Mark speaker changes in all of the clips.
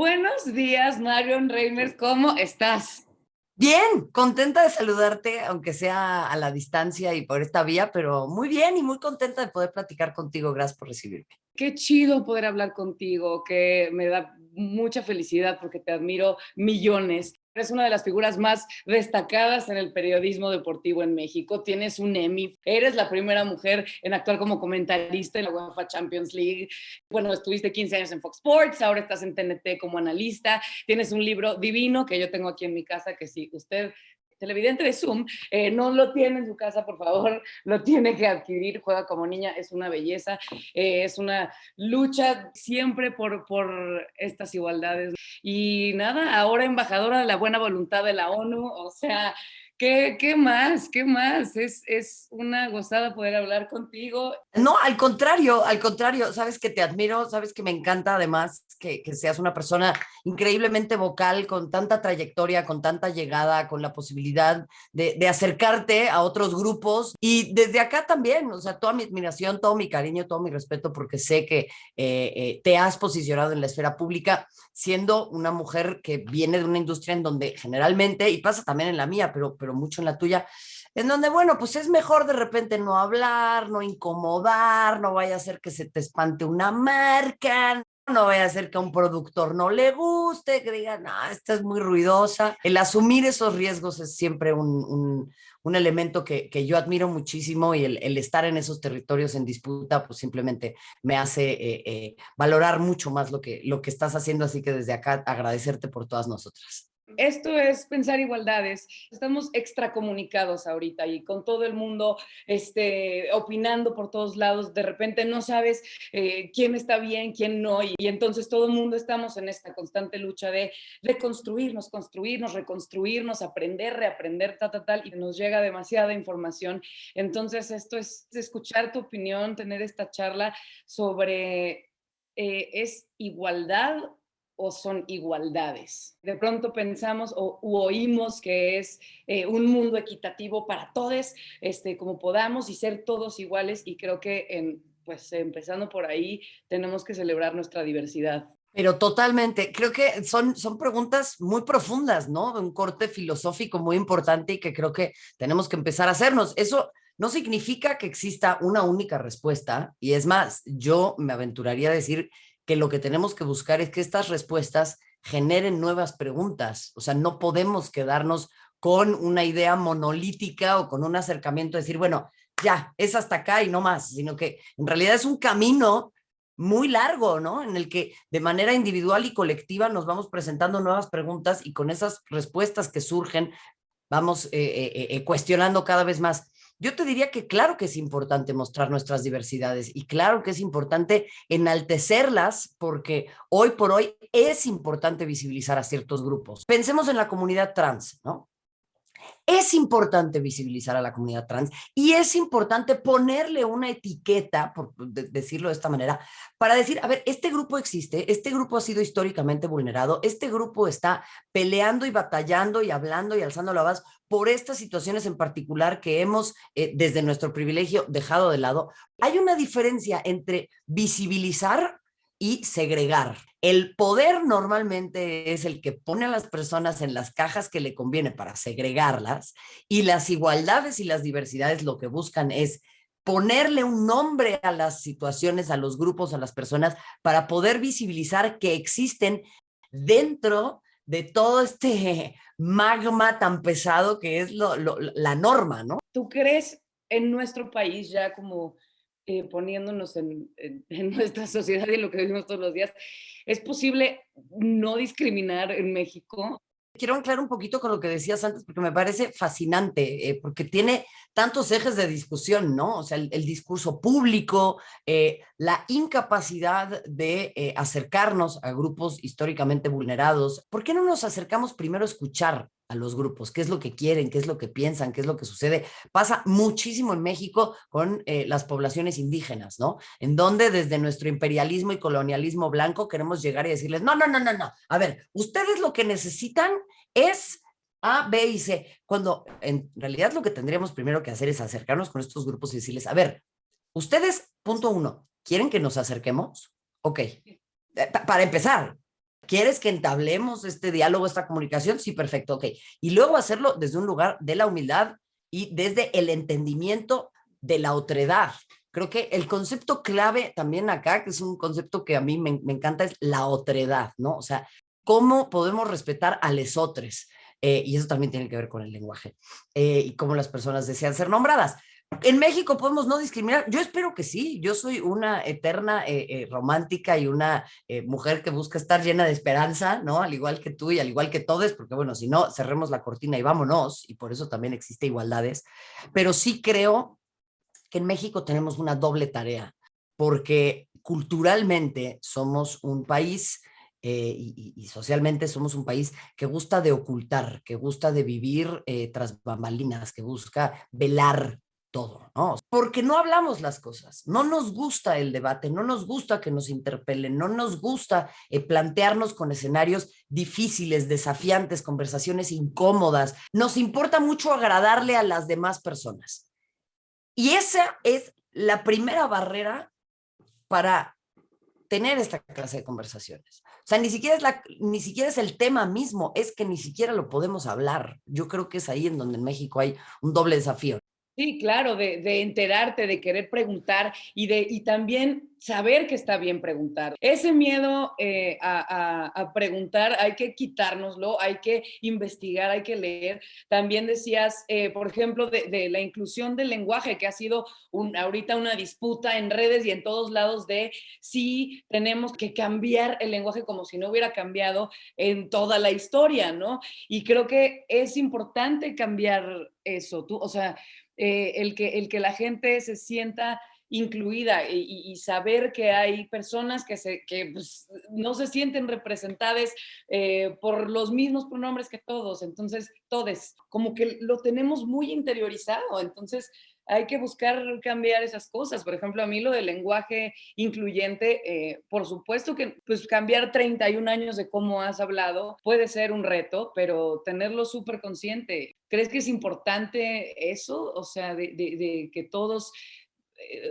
Speaker 1: Buenos días, Marion Reimers, ¿cómo estás?
Speaker 2: Bien, contenta de saludarte, aunque sea a la distancia y por esta vía, pero muy bien y muy contenta de poder platicar contigo. Gracias por recibirme.
Speaker 1: Qué chido poder hablar contigo, que me da mucha felicidad porque te admiro millones. Eres una de las figuras más destacadas en el periodismo deportivo en México. Tienes un Emmy. Eres la primera mujer en actuar como comentarista en la UEFA Champions League. Bueno, estuviste 15 años en Fox Sports, ahora estás en TNT como analista. Tienes un libro divino que yo tengo aquí en mi casa, que si usted televidente de Zoom, no lo tiene en su casa, por favor, lo tiene que adquirir. Juega como niña, es una belleza, es una lucha siempre por estas igualdades. Y nada, ahora embajadora de la buena voluntad de la ONU, o sea, ¿qué más? ¿Qué más? Es una gozada poder hablar contigo.
Speaker 2: No, al contrario, sabes que te admiro, sabes que me encanta además que seas una persona increíblemente vocal, con tanta trayectoria, con tanta llegada, con la posibilidad de acercarte a otros grupos. Y desde acá también, o sea, toda mi admiración, todo mi cariño, todo mi respeto, porque sé que te has posicionado en la esfera pública siendo una mujer que viene de una industria en donde generalmente, y pasa también en la mía, pero mucho en la tuya, en donde, bueno, pues es mejor de repente no hablar, no incomodar, no vaya a ser que se te espante una marca, no vaya a ser que a un productor no le guste, que diga, no, esta es muy ruidosa. El asumir esos riesgos es siempre un elemento que yo admiro muchísimo, y el estar en esos territorios en disputa, pues simplemente me hace valorar mucho más lo que estás haciendo, así que desde acá agradecerte por todas nosotras.
Speaker 1: Esto es pensar igualdades. Estamos extracomunicados ahorita y con todo el mundo opinando por todos lados. De repente no sabes quién está bien, quién no. Y entonces todo el mundo estamos en esta constante lucha de reconstruirnos, construirnos, reconstruirnos, aprender, reaprender, tal. Y nos llega demasiada información. Entonces esto es escuchar tu opinión, tener esta charla sobre ¿es igualdad o son igualdades? De pronto pensamos u oímos que es un mundo equitativo para todos, como podamos, y ser todos iguales, y creo que pues empezando por ahí tenemos que celebrar nuestra diversidad.
Speaker 2: Pero totalmente, creo que son preguntas muy profundas, ¿no? De un corte filosófico muy importante y que creo que tenemos que empezar a hacernos. Eso no significa que exista una única respuesta, y es más, yo me aventuraría a decir que lo que tenemos que buscar es que estas respuestas generen nuevas preguntas. O sea, no podemos quedarnos con una idea monolítica o con un acercamiento, decir, bueno, ya, es hasta acá y no más, sino que en realidad es un camino muy largo, ¿no? En el que de manera individual y colectiva nos vamos presentando nuevas preguntas, y con esas respuestas que surgen vamos cuestionando cada vez más. Yo te diría que claro que es importante mostrar nuestras diversidades, y claro que es importante enaltecerlas, porque hoy por hoy es importante visibilizar a ciertos grupos. Pensemos en la comunidad trans, ¿no? Es importante visibilizar a la comunidad trans, y es importante ponerle una etiqueta, por decirlo de esta manera, para decir, a ver, este grupo existe, este grupo ha sido históricamente vulnerado, este grupo está peleando y batallando y hablando y alzando la voz por estas situaciones en particular que hemos, desde nuestro privilegio, dejado de lado. Hay una diferencia entre visibilizar y segregar. El poder normalmente es el que pone a las personas en las cajas que le conviene para segregarlas, y las igualdades y las diversidades lo que buscan es ponerle un nombre a las situaciones, a los grupos, a las personas, para poder visibilizar que existen dentro de todo este magma tan pesado que es la norma, ¿no?
Speaker 1: ¿Tú crees en nuestro país, ya como poniéndonos en nuestra sociedad y lo que vivimos todos los días, es posible no discriminar en México?
Speaker 2: Quiero anclar un poquito con lo que decías antes, porque me parece fascinante, porque tiene tantos ejes de discusión, ¿no? O sea, el discurso público, la incapacidad de acercarnos a grupos históricamente vulnerados. ¿Por qué no nos acercamos primero a escuchar a los grupos? ¿Qué es lo que quieren? ¿Qué es lo que piensan? ¿Qué es lo que sucede? Pasa muchísimo en México con las poblaciones indígenas, ¿no? En donde desde nuestro imperialismo y colonialismo blanco queremos llegar y decirles, no, no, no, no, no. A ver, ustedes lo que necesitan es A, B y C, cuando en realidad lo que tendríamos primero que hacer es acercarnos con estos grupos y decirles, a ver, ustedes, punto uno, ¿quieren que nos acerquemos? Ok, para empezar, ¿Quieres que entablemos este diálogo, esta comunicación? Sí, perfecto, ok. Y luego hacerlo desde un lugar de la humildad y desde el entendimiento de la otredad. Creo que el concepto clave también acá, que es un concepto que a mí me encanta, es la otredad, ¿no? O sea, cómo podemos respetar a lesotres. Y eso también tiene que ver con el lenguaje y cómo las personas desean ser nombradas. En México podemos no discriminar. Yo espero que sí. Yo soy una eterna romántica y una mujer que busca estar llena de esperanza, ¿no? Al igual que tú y al igual que todos, porque bueno, si no, cerremos la cortina y vámonos, y por eso también existe igualdades. Pero sí creo que en México tenemos una doble tarea, porque culturalmente somos un país y socialmente somos un país que gusta de ocultar, que gusta de vivir tras bambalinas, que busca velar todo, ¿no? Porque no hablamos las cosas, no nos gusta el debate, no nos gusta que nos interpelen, no nos gusta plantearnos con escenarios difíciles, desafiantes, conversaciones incómodas. Nos importa mucho agradarle a las demás personas. Y esa es la primera barrera para tener esta clase de conversaciones. O sea, ni siquiera es el tema mismo, es que ni siquiera lo podemos hablar. Yo creo que es ahí en donde en México hay un doble desafío.
Speaker 1: Sí, claro, de enterarte, de querer preguntar y también saber que está bien preguntar. Ese miedo a preguntar hay que quitárnoslo, hay que investigar, hay que leer. También decías, por ejemplo, de la inclusión del lenguaje, que ha sido ahorita una disputa en redes y en todos lados de si tenemos que cambiar el lenguaje como si no hubiera cambiado en toda la historia, ¿no? Y creo que es importante cambiar eso. O sea, el que la gente se sienta incluida y saber que hay personas que pues, no se sienten representadas por los mismos pronombres que todos, entonces todes, como que lo tenemos muy interiorizado, entonces hay que buscar cambiar esas cosas. Por ejemplo, a mí lo del lenguaje incluyente, por supuesto que pues cambiar 31 años de cómo has hablado puede ser un reto, pero tenerlo súper consciente. ¿Crees que es importante eso? O sea, de que todos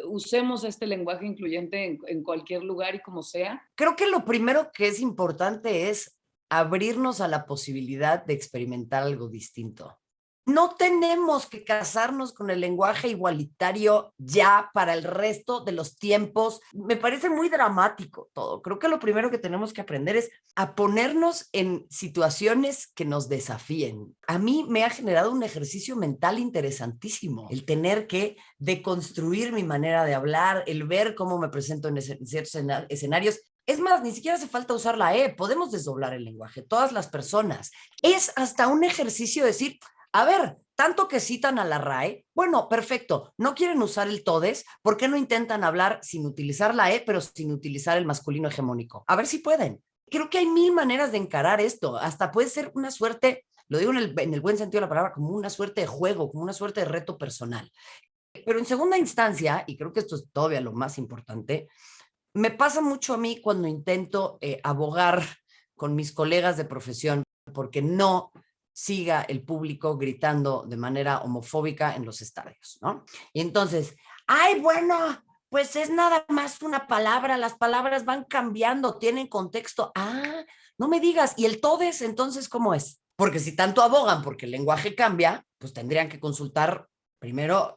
Speaker 1: usemos este lenguaje incluyente en cualquier lugar y como sea.
Speaker 2: Creo que lo primero que es importante es abrirnos a la posibilidad de experimentar algo distinto. No tenemos que casarnos con el lenguaje igualitario ya para el resto de los tiempos. Me parece muy dramático todo. Creo que lo primero que tenemos que aprender es a ponernos en situaciones que nos desafíen. A mí me ha generado un ejercicio mental interesantísimo, el tener que deconstruir mi manera de hablar, el ver cómo me presento en ciertos escenarios. Es más, ni siquiera hace falta usar la E, podemos desdoblar el lenguaje, todas las personas. Es hasta un ejercicio de decir, a ver, tanto que citan a la RAE, bueno, perfecto, no quieren usar el todes, ¿por qué no intentan hablar sin utilizar la E, pero sin utilizar el masculino hegemónico? A ver si pueden. Creo que hay mil maneras de encarar esto, hasta puede ser una suerte, lo digo en el buen sentido de la palabra, como una suerte de juego, como una suerte de reto personal. Pero en segunda instancia, y creo que esto es todavía lo más importante, me pasa mucho a mí cuando intento abogar con mis colegas de profesión porque no siga el público gritando de manera homofóbica en los estadios, ¿no? Y entonces, ay, bueno, pues es nada más una palabra, las palabras van cambiando, tienen contexto. Ah, no me digas, ¿y el todes entonces cómo es? Porque si tanto abogan porque el lenguaje cambia, pues tendrían que consultar primero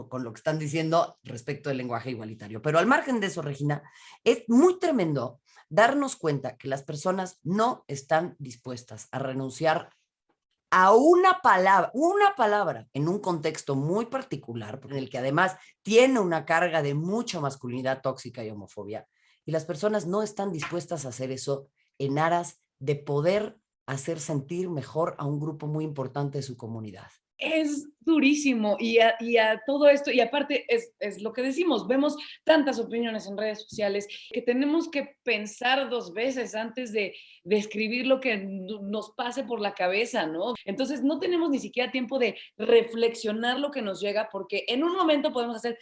Speaker 2: con lo que están diciendo respecto del lenguaje igualitario. Pero al margen de eso, Regina, es muy tremendo darnos cuenta que las personas no están dispuestas a renunciar a una palabra en un contexto muy particular, en el que además tiene una carga de mucha masculinidad tóxica y homofobia, y las personas no están dispuestas a hacer eso en aras de poder hacer sentir mejor a un grupo muy importante de su comunidad.
Speaker 1: Es durísimo y a todo esto, y aparte es lo que decimos, vemos tantas opiniones en redes sociales que tenemos que pensar dos veces antes de escribir lo que nos pase por la cabeza, ¿no? Entonces no tenemos ni siquiera tiempo de reflexionar lo que nos llega porque en un momento podemos hacer,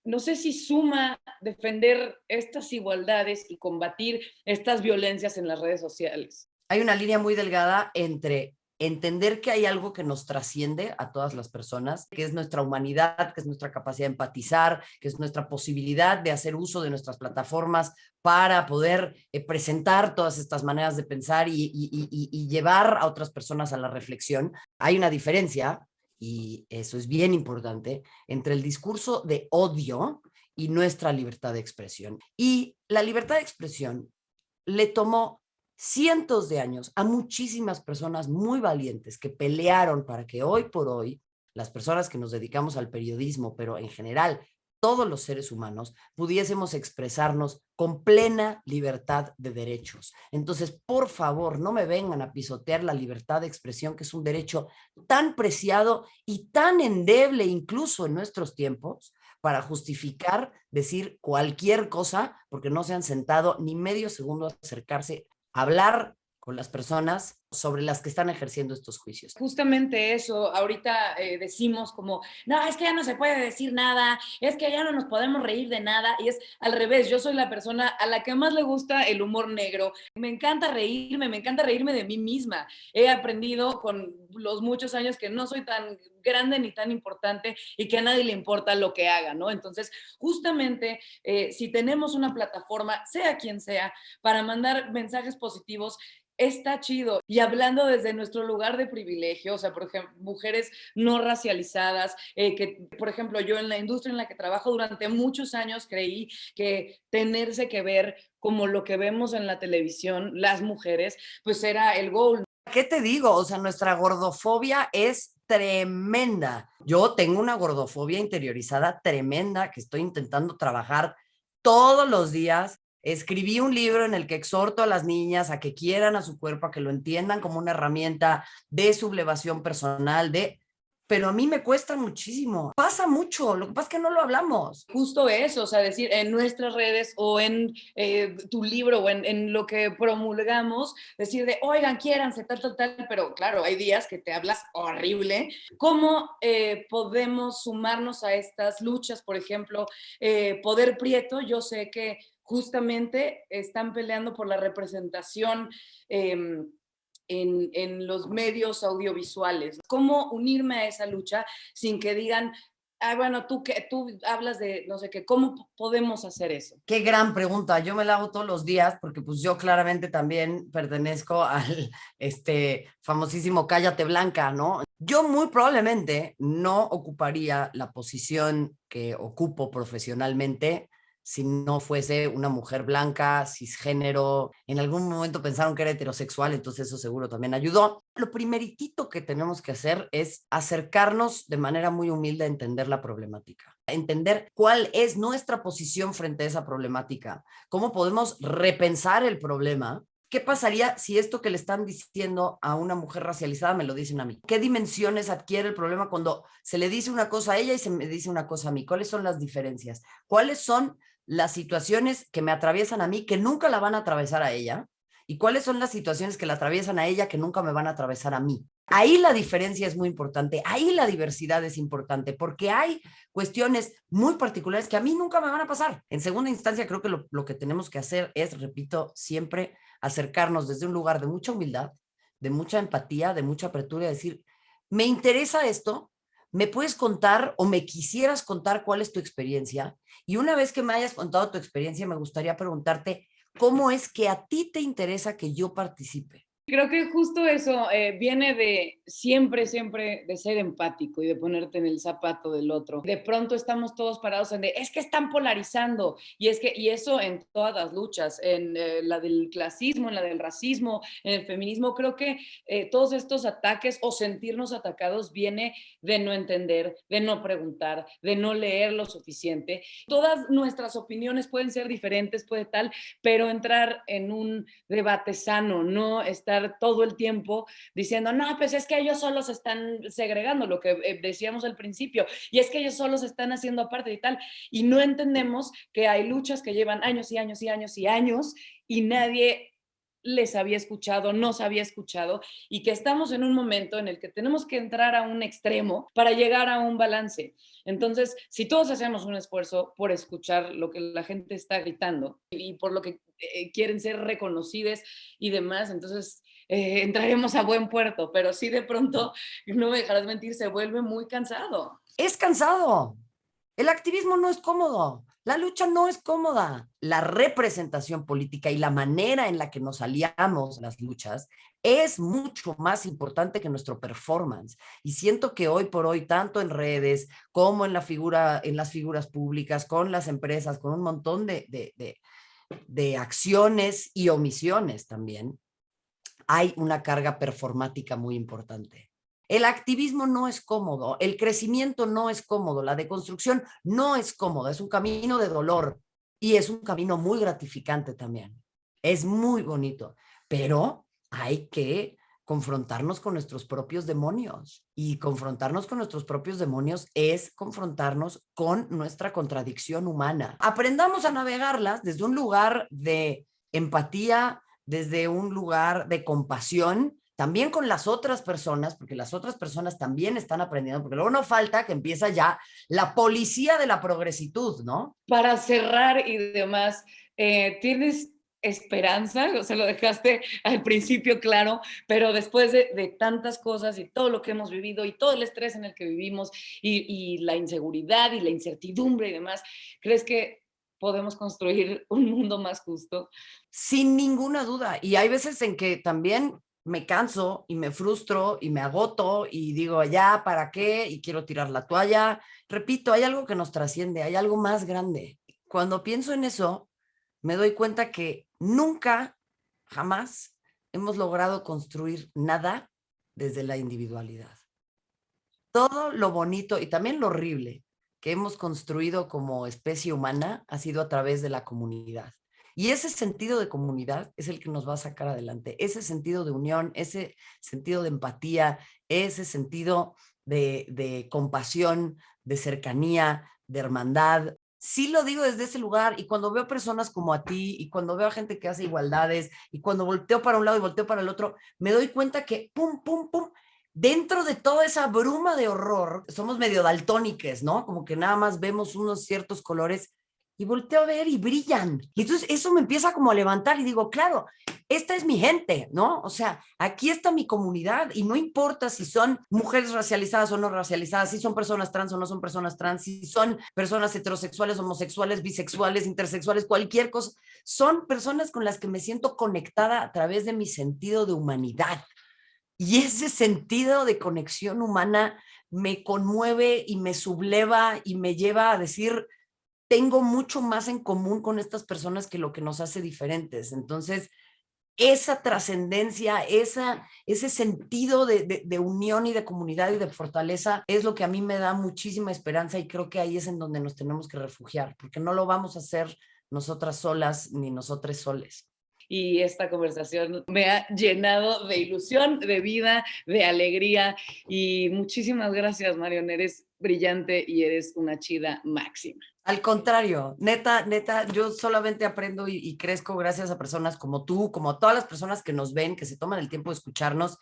Speaker 1: no sé si suma defender estas igualdades y combatir estas violencias en las redes sociales.
Speaker 2: Hay una línea muy delgada entre entender que hay algo que nos trasciende a todas las personas, que es nuestra humanidad, que es nuestra capacidad de empatizar, que es nuestra posibilidad de hacer uso de nuestras plataformas para poder presentar todas estas maneras de pensar y llevar a otras personas a la reflexión. Hay una diferencia, y eso es bien importante, entre el discurso de odio y nuestra libertad de expresión. Y la libertad de expresión le tomó cientos de años a muchísimas personas muy valientes que pelearon para que hoy por hoy las personas que nos dedicamos al periodismo, pero en general todos los seres humanos, pudiésemos expresarnos con plena libertad de derechos. Entonces, por favor, no me vengan a pisotear la libertad de expresión, que es un derecho tan preciado y tan endeble incluso en nuestros tiempos, para justificar decir cualquier cosa, porque no se han sentado ni medio segundo a acercarse a hablar con las personas sobre las que están ejerciendo estos juicios.
Speaker 1: Justamente eso, ahorita decimos como, no, es que ya no se puede decir nada, es que ya no nos podemos reír de nada, y es al revés, yo soy la persona a la que más le gusta el humor negro, me encanta reírme de mí misma, he aprendido con los muchos años que no soy tan grande ni tan importante y que a nadie le importa lo que haga, ¿no? Entonces, justamente, si tenemos una plataforma, sea quien sea, para mandar mensajes positivos, está chido. Y hablando desde nuestro lugar de privilegio, o sea, por ejemplo, mujeres no racializadas, que, por ejemplo, yo en la industria en la que trabajo durante muchos años creí que tenerse que ver como lo que vemos en la televisión, las mujeres, pues era el goal.
Speaker 2: ¿Qué te digo? O sea, nuestra gordofobia es tremenda. Yo tengo una gordofobia interiorizada tremenda que estoy intentando trabajar todos los días. Escribí un libro en el que exhorto a las niñas a que quieran a su cuerpo, a que lo entiendan como una herramienta de sublevación personal, pero a mí me cuesta muchísimo. Pasa mucho, lo que pasa es que no lo hablamos.
Speaker 1: Justo eso, o sea, decir en nuestras redes o en tu libro o en lo que promulgamos, decir de, oigan, quiéranse, tal, tal, tal, pero claro, hay días que te hablas horrible. ¿Cómo podemos sumarnos a estas luchas? Por ejemplo, Poder Prieto, yo sé que justamente están peleando por la representación en los medios audiovisuales. ¿Cómo unirme a esa lucha sin que digan, ah, bueno, tú hablas de no sé qué, ¿cómo podemos hacer eso?
Speaker 2: Qué gran pregunta. Yo me la hago todos los días porque pues yo claramente también pertenezco al famosísimo Cállate Blanca, ¿no? Yo muy probablemente no ocuparía la posición que ocupo profesionalmente si no fuese una mujer blanca, cisgénero. En algún momento pensaron que era heterosexual, entonces eso seguro también ayudó. Lo primeritito que tenemos que hacer es acercarnos de manera muy humilde a entender la problemática, a entender cuál es nuestra posición frente a esa problemática, cómo podemos repensar el problema. ¿Qué pasaría si esto que le están diciendo a una mujer racializada me lo dicen a mí? ¿Qué dimensiones adquiere el problema cuando se le dice una cosa a ella y se me dice una cosa a mí? ¿Cuáles son las diferencias? ¿Cuáles son las situaciones que me atraviesan a mí que nunca la van a atravesar a ella? ¿Y cuáles son las situaciones que la atraviesan a ella que nunca me van a atravesar a mí? Ahí la diferencia es muy importante, ahí la diversidad es importante, porque hay cuestiones muy particulares que a mí nunca me van a pasar. En segunda instancia, creo que lo que tenemos que hacer es, repito, siempre acercarnos desde un lugar de mucha humildad, de mucha empatía, de mucha apertura y decir, me interesa esto, me puedes contar o me quisieras contar cuál es tu experiencia. Y una vez que me hayas contado tu experiencia, me gustaría preguntarte, ¿cómo es que a ti te interesa que yo participe?
Speaker 1: Creo que justo eso viene de siempre, siempre de ser empático y de ponerte en el zapato del otro. De pronto estamos todos parados en de, es que están polarizando, y eso en todas las luchas, en la del clasismo, en la del racismo, en el feminismo, creo que todos estos ataques o sentirnos atacados viene de no entender, de no preguntar, de no leer lo suficiente. Todas nuestras opiniones pueden ser diferentes, puede tal, pero entrar en un debate sano, no estar todo el tiempo diciendo, no, pues es que ellos solos están segregando, lo que decíamos al principio, y es que ellos solos están haciendo aparte y tal, y no entendemos que hay luchas que llevan años y años y años y años, y nadie les había escuchado, nos había escuchado y que estamos en un momento en el que tenemos que entrar a un extremo para llegar a un balance. Entonces, si todos hacemos un esfuerzo por escuchar lo que la gente está gritando y por lo que quieren ser reconocidos y demás, entonces entraremos a buen puerto, pero sí de pronto, no me dejarás mentir, se vuelve muy cansado.
Speaker 2: Es cansado. El activismo no es cómodo. La lucha no es cómoda. La representación política y la manera en la que nos aliamos en las luchas es mucho más importante que nuestro performance. Y siento que hoy por hoy, tanto en redes como en las figuras públicas, con las empresas, con un montón de acciones y omisiones también, hay una carga performática muy importante. El activismo no es cómodo, el crecimiento no es cómodo, la deconstrucción no es cómoda, es un camino de dolor y es un camino muy gratificante también. Es muy bonito, pero hay que confrontarnos con nuestros propios demonios y confrontarnos con nuestros propios demonios es confrontarnos con nuestra contradicción humana. Aprendamos a navegarlas desde un lugar de empatía, desde un lugar de compasión, también con las otras personas, porque las otras personas también están aprendiendo, porque luego no falta que empieza ya la policía de la progresitud, ¿no?
Speaker 1: Para cerrar y demás, ¿tienes esperanza? O sea, lo dejaste al principio claro, pero después de tantas cosas y todo lo que hemos vivido y todo el estrés en el que vivimos y la inseguridad y la incertidumbre y demás, ¿crees que podemos construir un mundo más justo?
Speaker 2: Sin ninguna duda. Y hay veces en que también me canso y me frustro y me agoto y digo, ya, ¿para qué? Y quiero tirar la toalla. Repito, hay algo que nos trasciende, hay algo más grande. Cuando pienso en eso, me doy cuenta que nunca, jamás hemos logrado construir nada desde la individualidad. Todo lo bonito y también lo horrible que hemos construido como especie humana ha sido a través de la comunidad. Y ese sentido de comunidad es el que nos va a sacar adelante. Ese sentido de unión, ese sentido de empatía, ese sentido de compasión, de cercanía, de hermandad. Sí lo digo desde ese lugar y cuando veo personas como a ti y cuando veo a gente que hace igualdades y cuando volteo para un lado y volteo para el otro, me doy cuenta que pum, pum, pum, dentro de toda esa bruma de horror, somos medio daltóniques, ¿no? Como que nada más vemos unos ciertos colores y volteo a ver y brillan. Y entonces eso me empieza como a levantar y digo, claro, esta es mi gente, ¿no? O sea, aquí está mi comunidad y no importa si son mujeres racializadas o no racializadas, si son personas trans o no son personas trans, si son personas heterosexuales, homosexuales, bisexuales, intersexuales, cualquier cosa, son personas con las que me siento conectada a través de mi sentido de humanidad. Y ese sentido de conexión humana me conmueve y me subleva y me lleva a decir, tengo mucho más en común con estas personas que lo que nos hace diferentes. Entonces, esa trascendencia, ese sentido de unión y de comunidad y de fortaleza es lo que a mí me da muchísima esperanza y creo que ahí es en donde nos tenemos que refugiar, porque no lo vamos a hacer nosotras solas ni nosotros soles.
Speaker 1: Y esta conversación me ha llenado de ilusión, de vida, de alegría y muchísimas gracias, Marion. Eres brillante y eres una chida máxima.
Speaker 2: Al contrario, neta, neta, yo solamente aprendo y crezco gracias a personas como tú, como todas las personas que nos ven, que se toman el tiempo de escucharnos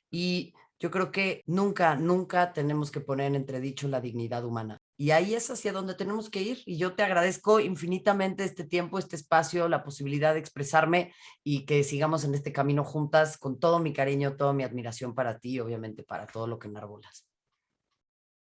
Speaker 2: y yo creo que nunca, nunca tenemos que poner en entredicho la dignidad humana. Y ahí es hacia donde tenemos que ir y yo te agradezco infinitamente este tiempo, este espacio, la posibilidad de expresarme y que sigamos en este camino juntas con todo mi cariño, toda mi admiración para ti y obviamente para todo lo que enarbolas.